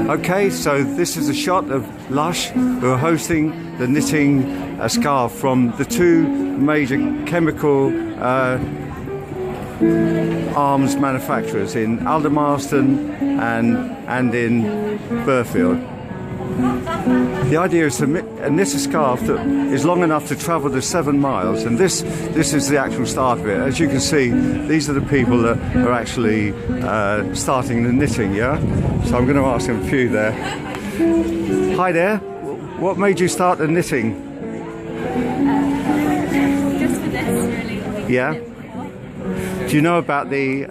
Okay, so this is a shot of Lush, who are hosting the knitting scarf from the two major chemical arms manufacturers in Aldermaston and in Burfield. The idea is to knit a scarf that is long enough to travel the 7 miles, and this is the actual start of it. As you can see, these are the people that are actually starting the knitting, yeah? So I'm going to ask them a few there. Hi there, what made you start the knitting? Just for this, really. Yeah? Do you know about the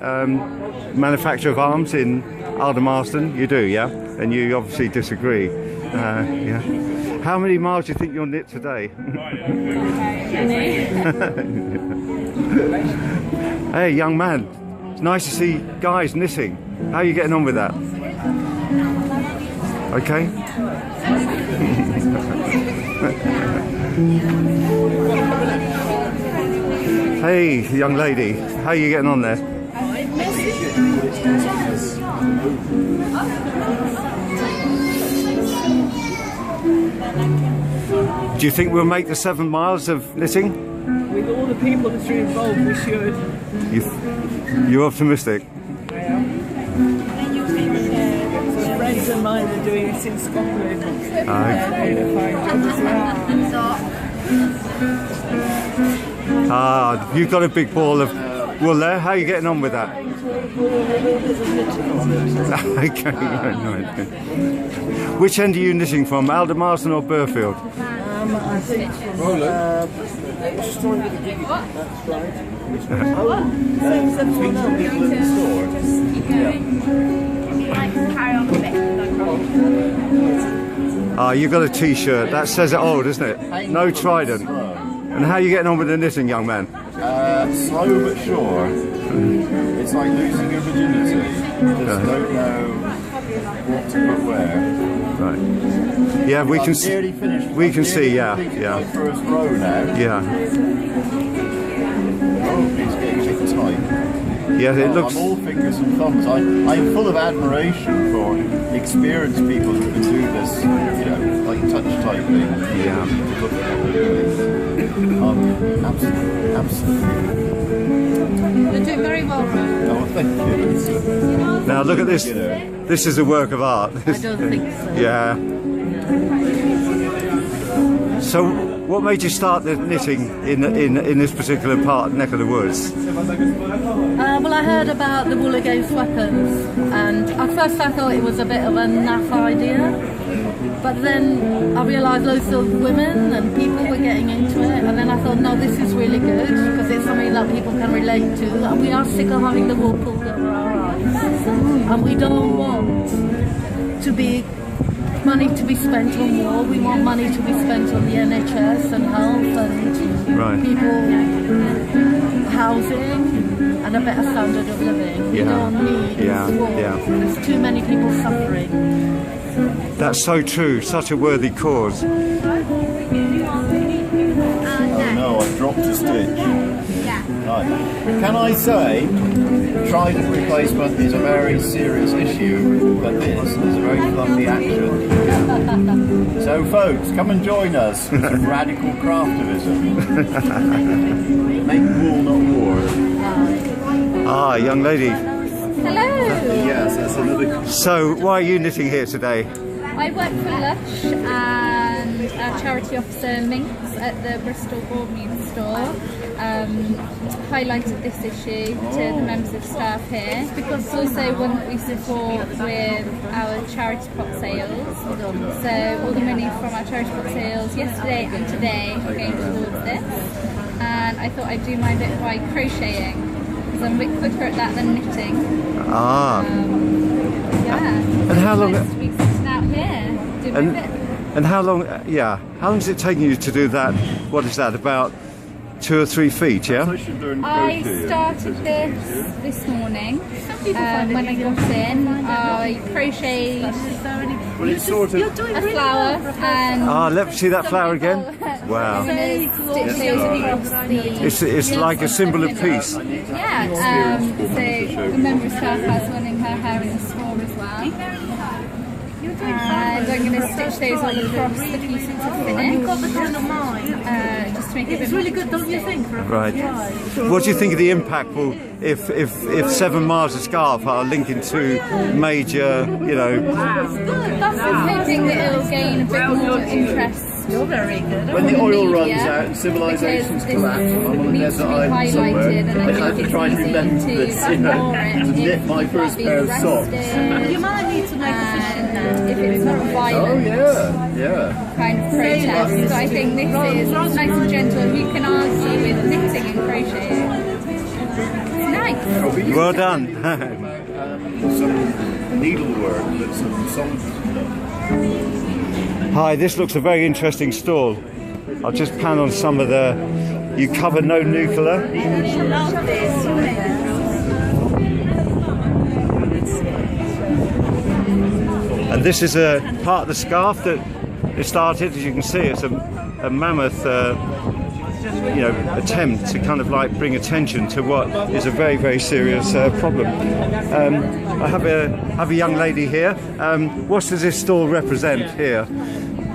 manufacture of arms in Aldermaston? You do, yeah? And you obviously disagree. Yeah. How many miles do you think you'll knit today? Hey, young man. It's nice to see guys knitting. How are you getting on with that? Okay. Hey, young lady. How are you getting on there? Do you think we'll make the 7 miles of knitting? With all the people that are involved, we should. You're optimistic? I am. Friends of mine are doing it in Scotland. They're doing a fine job as well. You've got a big ball of wool there. How are you getting on with that? Okay. Right. Which end are you knitting from, Aldermaston or Burfield? I think from You've got a t-shirt. That says it all, doesn't it? No trident. And how are you getting on with the knitting, young man? Slow but sure. It's like losing your virginity. You just don't know what to put where. Right. Yeah, we can see. We can see. Yeah, yeah. First row now. Yeah. Oh, it's getting a bit tight. Yeah, it looks. I'm all fingers and thumbs. I'm full of admiration for experienced people who can do this. You know, like touch typing. Yeah. Absolutely. You're doing very well, Ron. Oh, thank you. Now look at this. This is a work of art. I don't think so. Yeah. So, what made you start the knitting in this particular neck of the woods? Well, I heard about the wool against weapons, and at first I thought it was a bit of a naff idea, but then I realised loads of women and people were getting into it, and then I thought, no, this is really good because it's something that people can relate to, and we are sick of having the wool pulled over our eyes, and we don't want money to be spent on war. We want money to be spent on the NHS and health and people housing and a better standard of living. We don't need war. There's too many people suffering. That's so true. Such a worthy cause. Oh no, I've dropped a stitch. Right. Can I say, trident replacement is a very serious issue, but this is a very fluffy action. So folks, come and join us for some radical craftivism. Make wool, not war. Young lady. Hello! Yes, that's another... So, why are you knitting here today? I work for Lush and a charity officer Minx at the Bristol Broadmead store. Highlighted this issue to the members of staff here because it's also one that we support with our charity pot sales. So all the money from our charity pot sales yesterday and today are going towards this, and I thought I'd do my bit by crocheting because I'm a bit quicker at that than knitting. And how long? Nice to be sitting out here doing my bit. And how long? How long is it taking you to do that? What is that? About 2 or 3 feet, yeah? I started this morning. When I got in, I crocheted a flower and let's see that flower again. Wow. Stitch those across the... It's like a symbol of peace. Yeah, so the member of staff has one in her hair in the sword as well. And I'm going to stitch those all across the piece into finish. Just to make it a bit really good, don't you think? Right. What do you think of the impact will if 7 miles of scarf are linking to major, you know? I'm hoping that it'll gain a bit more interest. You're very good. When the oil runs out and civilizations collapse, I'm on a desert island somewhere, I have to try and remember this, you know, to knit my first pair of socks. You might need to make a if it's not violent kind of protest. So I think this is nice and gentle. You can argue with knitting and crocheting. It's nice. Well done. Some needlework that some soldiers have done. Hi, this looks a very interesting stall. I'll just pan on some of the... You cover no nuclear. And this is a part of the scarf that it started. As you can see, it's a mammoth you know, attempt to kind of like bring attention to what is a very, very serious problem. I have a young lady here. What does this stall represent here?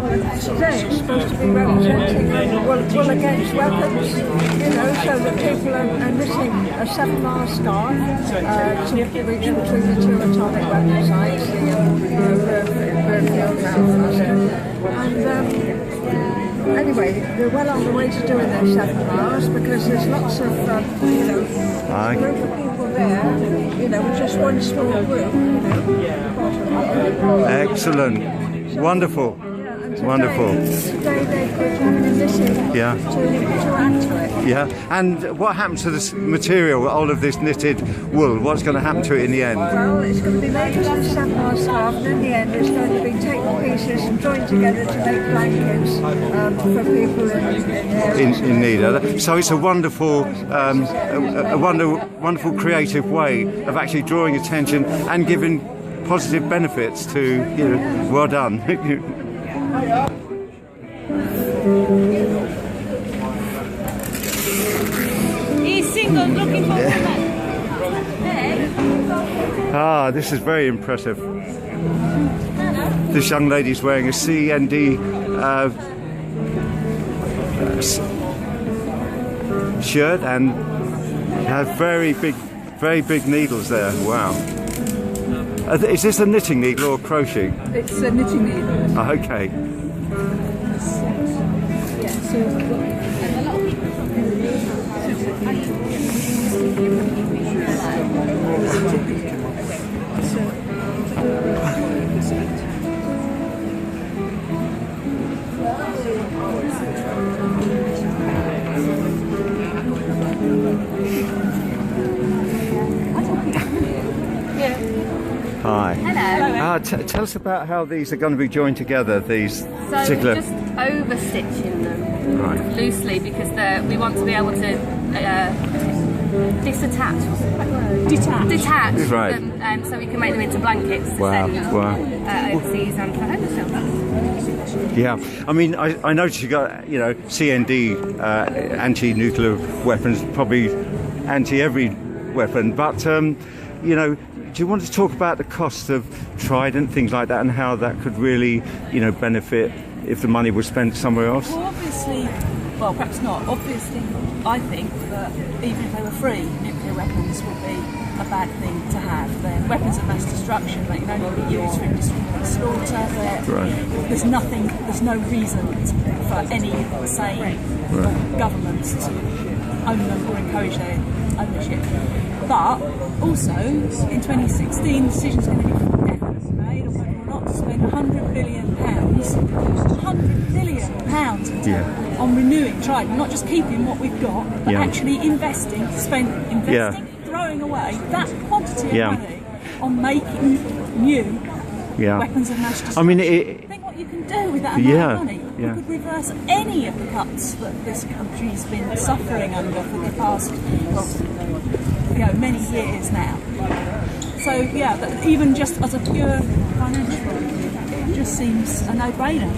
Today it's supposed to be representing wool against weapons, you know, so that people are knitting a 7-mile scarf to reach between the 2 atomic weapon sites, the Burfield and Aldermaston. And anyway, they're well on the way to doing their 7 miles because there's lots of, you know, a group of people there, you know, with just one small group, you know. Excellent. Wonderful. Wonderful. Today they've been knitting to add to it. Yeah. And what happens to this material, all of this knitted wool? What's going to happen to it in the end? Well, it's going to be made into a 7-mile scarf, and in the end it's going to be taken pieces and joined together to make blankets for people in need. So it's a wonderful, wonderful creative way of actually drawing attention and giving positive benefits to, you know, well done. He's single, looking for women. Ah, this is very impressive. This young lady's wearing a CND shirt and has very big needles there. Wow. Is this a knitting needle or crochet? It's a knitting needle. Oh, okay. Hi. Hello. Tell us about how these are going to be joined together, these So particular... we're just over-stitching them loosely because we want to be able to disattach. What's the right word? Detach Right. them, so we can make them into blankets to send overseas and for homeless shelters. Yeah, I mean, I noticed you got, you know, CND, anti-nuclear weapons, probably anti-every weapon, but, you know, do you want to talk about the cost of Trident, things like that, and how that could really, you know, benefit if the money was spent somewhere else? Well, obviously, well, perhaps not. Obviously, I think that even if they were free, nuclear weapons would be a bad thing to have. They're weapons of mass destruction. They can only be used for indiscriminate slaughter. There's no reason for any sane governments to own them or encourage their ownership. But also, in 2016, the decision's going to be definitely made on whether or not to spend £100 billion on renewing Trident, not just keeping what we've got, but actually investing, throwing away that quantity of money on making new weapons of mass destruction. I mean, think what you can do with that amount of money. You could reverse any of the cuts that this country's been suffering under for the past, many years now. So but even just as a pure financial point, it just seems a no-brainer.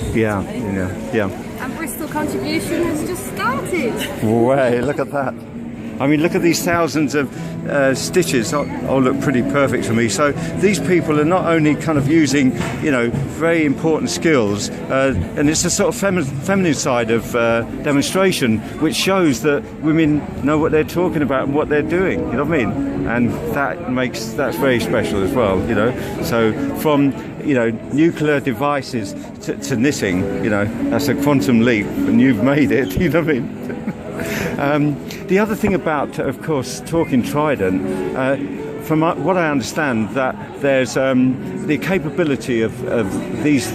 And Bristol contribution has just started. Way, look at that. I mean, look at these thousands of stitches. All look pretty perfect to me. So these people are not only kind of using, you know, very important skills, and it's a sort of feminine side of demonstration, which shows that women know what they're talking about and what they're doing. You know what I mean? And that's very special as well. You know, so from, you know, nuclear devices to knitting, you know, that's a quantum leap, and you've made it. You know what I mean? The other thing about, of course, talking Trident, from what I understand, that there's the capability of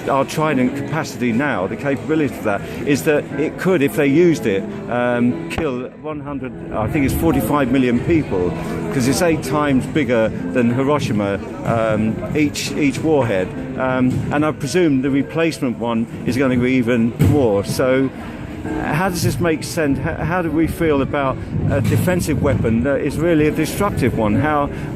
our Trident capacity now, the capability of that is that it could, if they used it, kill 100, I think it's 45 million people, because it's 8 times bigger than Hiroshima, each warhead, and I presume the replacement one is going to be even more. So how does this make sense? How do we feel about a defensive weapon that is really a destructive one?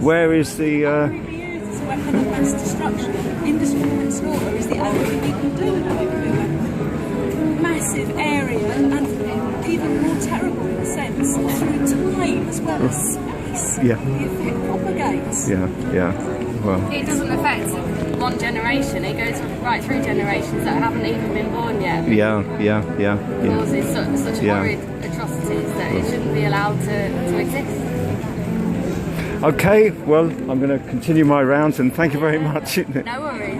Where is the... It's a weapon of mass destruction. Indiscriminate slaughter is the only thing you can do with a nuclear weapon. Massive area, and even more terrible in a sense, through time as well as space. Yeah. The effect propagates. Yeah. Well, It doesn't affect one generation, it goes right through generations that haven't even been born yet. yeah. It causes such horrid atrocities that it shouldn't be allowed to exist. Okay, well, I'm going to continue my rounds, and thank you very much. No worries.